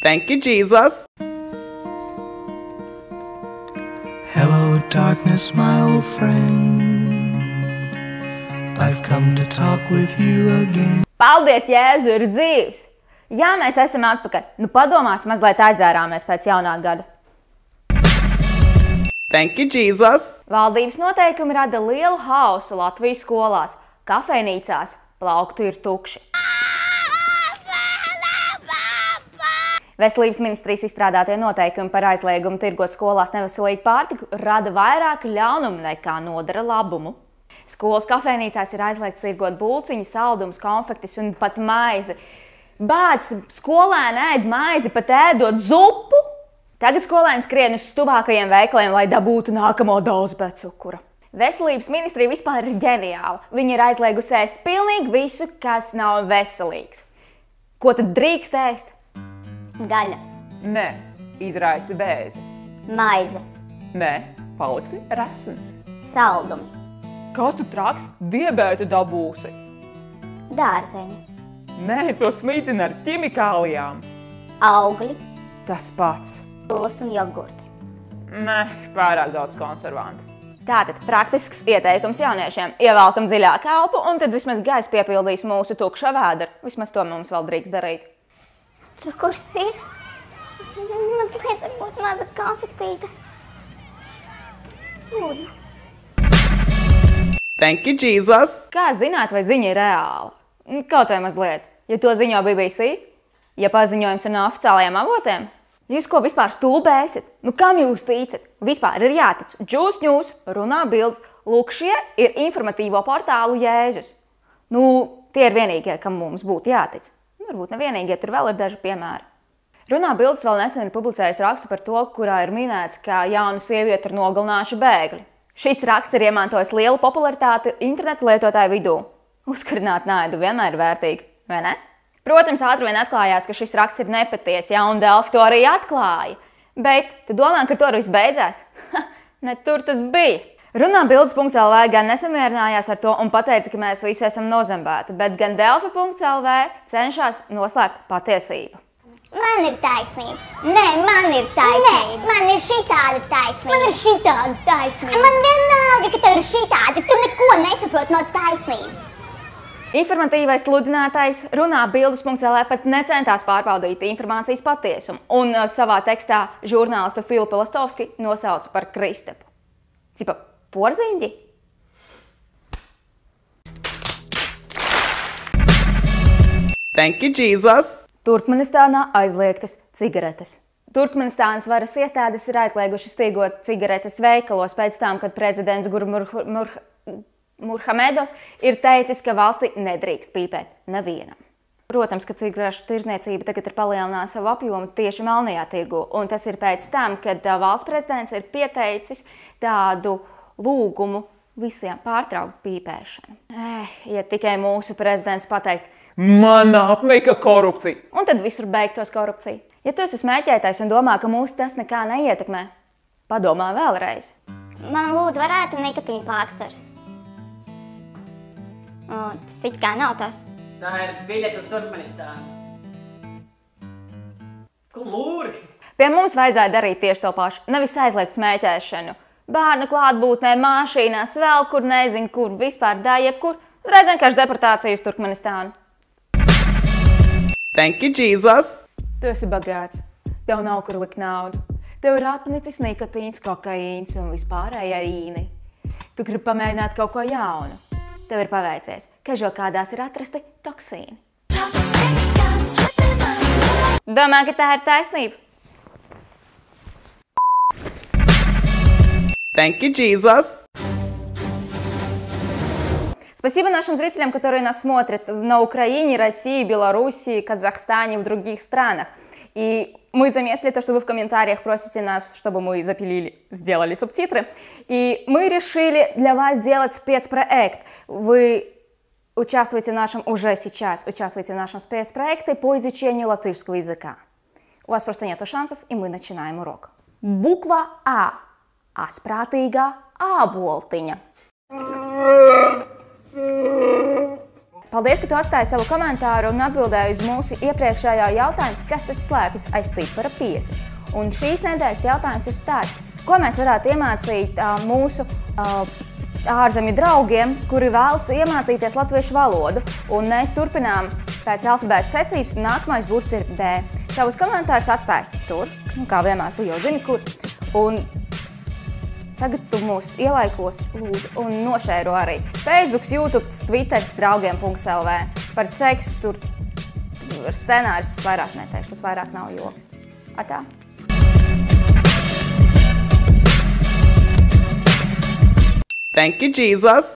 Thank you, Jesus. Hello, darkness, my old friend. I've come to talk with you again. Paldies, Jēzu, ir dzīvs! Jā, mēs esam atpakaļ. Nu padomās, mazliet aizdzērāmies pēc jaunā gada. Thank you, Jesus. Valdības noteikumi rada lielu hausu Latvijas skolās. Kafejnīcās plaukti ir tukši. Veselības ministrijas izstrādātie noteikumi par aizliegumu tirgot skolās neveselīgu pārtiku rada vairāk ļaunumu nekā nodara labumu. Skolas kafejnīcās ir aizliegts tirgot bulciņas, saldumus, konfektis un pat maizi. Bērns skolēni ēd maizi, pat ēdot zupu. Tagad skolēni skrien uz tuvākajiem veikaliem, lai dabūtu nākamo dozi pēc cukura. Veselības ministrija vispār ir ģeniāla. Viņa ir aizliegusi ēst pilnīgi visu, kas nav veselīgs. Ko tad drīkst ēst? Gaļa. Nē, izraisi vēzi. Maize. Nē, paliksi resns. Saldumi. Kas tu traks? Diabēta dabūsi. Dārzeņi. Nē, to smīdzina ar ķimikālijām. Augļi. Tas pats. Sulas un jogurti. Nē, pārāk daudz konservantu. Tātad praktisks ieteikums jauniešiem. Ievelkam dziļāk elpu un tad vismaz gaisa piepildīs mūsu tukšo vēderu. Vismaz to mums vēl drīkst darīt. Cukurs ir. Mazliet varbūt maza konfektīte. Lūdzu. Thank you, Jesus. Kā zināt, vai ziņa ir reāla? Kaut vai mazliet. Ja to ziņo BBC, ja paziņojums ir no oficiālajiem avotiem, jūs ko vispār stulbēsiet? Nu, kam jūs ticat? Vispār ir jātic. Juice News, runā bildes. Lūk, šie ir informatīvo portālu Jēzus. Nu, tie ir vienīgie, kam mums būtu jātic. Varbūt nevienīgie, tur vēl ir daži piemēri. Runā bildes vēl nesen ir publicējis rakstu par to, kurā ir minēts, ka jaunu sievieti ir nogalinājuši bēgļi. Šis raksts ir iemantojis lielu popularitāti interneta lietotāju vidū. Uzkurināt naidu vienmēr ir vērtīgi, vai ne? Protams, ātri vien atklājās, ka šis raksts ir nepatiess, ja, un Delfi to arī atklāja. Bet tu domā, ka to viss beidzās? Ne tur tas bija. Runā bildes.lv gan nesamierinājās ar to un pateica, ka mēs visi esam nozembēti, bet gan Delfi.lv cenšas noslēpt patiesību. Man ir taisnība. Nē, man ir taisnība. Nē, man ir šitāda taisnība. Man ir šitāda taisnība. Man vienalga, ka tev ir šitāda. Tu neko nesaproti no taisnības. Informatīvais sludinātājs Runā bildes.lv pat necentās pārbaudīt informācijas patiesumu un savā tekstā žurnālistu Filipu Lastovski nosauca par Kristapu. Cipa, porziņģi? Thank you, Jesus. Turkmenistānā aizliegtas cigaretes. Turkmenistānas varas iestādes ir aizliegušas tirgot cigaretes veikalos pēc tam, kad prezidents Murhamedovs ir teicis, ka valstī nedrīkst pīpēt nevienam. Protams, ka cigarešu tirzniecība tagad ir palielinājusi savu apjomu tieši melnajā tirgu, un tas ir pēc tam, kad valsts prezidents ir pieteicis tādu lūgumu visiem pārtraukt pīpēšanu. Ja tikai mūsu prezidents pateikt, man apnika korupcija. Un tad visur beigtos korupcija. Ja tu esi smēķētais un domā, ka mūs tas nekā neietekmē, padomā vēlreiz. Man lūdzu varētu nikotīna plāksters. Tas it kā nav tas. Tā ir biļete uz Turkmenistānu. Klūri! Pie mums vajadzēja darīt tieši to pašu, nevis aizliegt smēķēšanu. Bērnu klātbūtnē, māšīnās, vēl kur nezinu, kur vispār jebkur. Uzreiz vienkārši deportācija uz Turkmenistānu. Thank you, Jesus. Tu esi bagāts. Tev nav kur likt naudu. Tev ir atnicis nikotīns, kokaīns un vispārējā īni. Tu gribi pamēģināt kaut ko jaunu. Tev ir paveicies, ka žokādās ir atrasti toksīni. Domā, ka tā ir taisnība? Thank you, Jesus. Спасибо нашим зрителям, которые нас смотрят на Украине, России, Белоруссии, Казахстане и в других странах. И мы заметили то, что вы в комментариях просите нас, чтобы мы запилили, сделали субтитры. И мы решили для вас сделать спецпроект. Вы участвуете в нашем, уже сейчас участвуете в нашем спецпроекте по изучению латышского языка. У вас просто нету шансов, и мы начинаем урок. Буква А. Asprātīgā āboltiņa. Paldies, ka tu atstāji savu komentāru un atbildēji uz mūsu iepriekšējā jautājumu, kas tad slēpjas aiz cipara 5. Un šīs nedēļas jautājums ir tāds, ko mēs varētu iemācīt mūsu ārzemju draugiem, kuri vēlas iemācīties latviešu valodu. Un mēs turpinām pēc alfabēta secības, un nākamais burts ir B. Savus komentārus atstāji tur, kā vienmēr, tu jau zini, kur. Un tagad tu mūs ielaikos, lūdzu, un nošēro arī Facebook, YouTube, Twitter, draugiem.lv. Par seksu tur scenāris vairāk neteikšu, tas vairāk nav joks. Atā. Thank you, Jesus.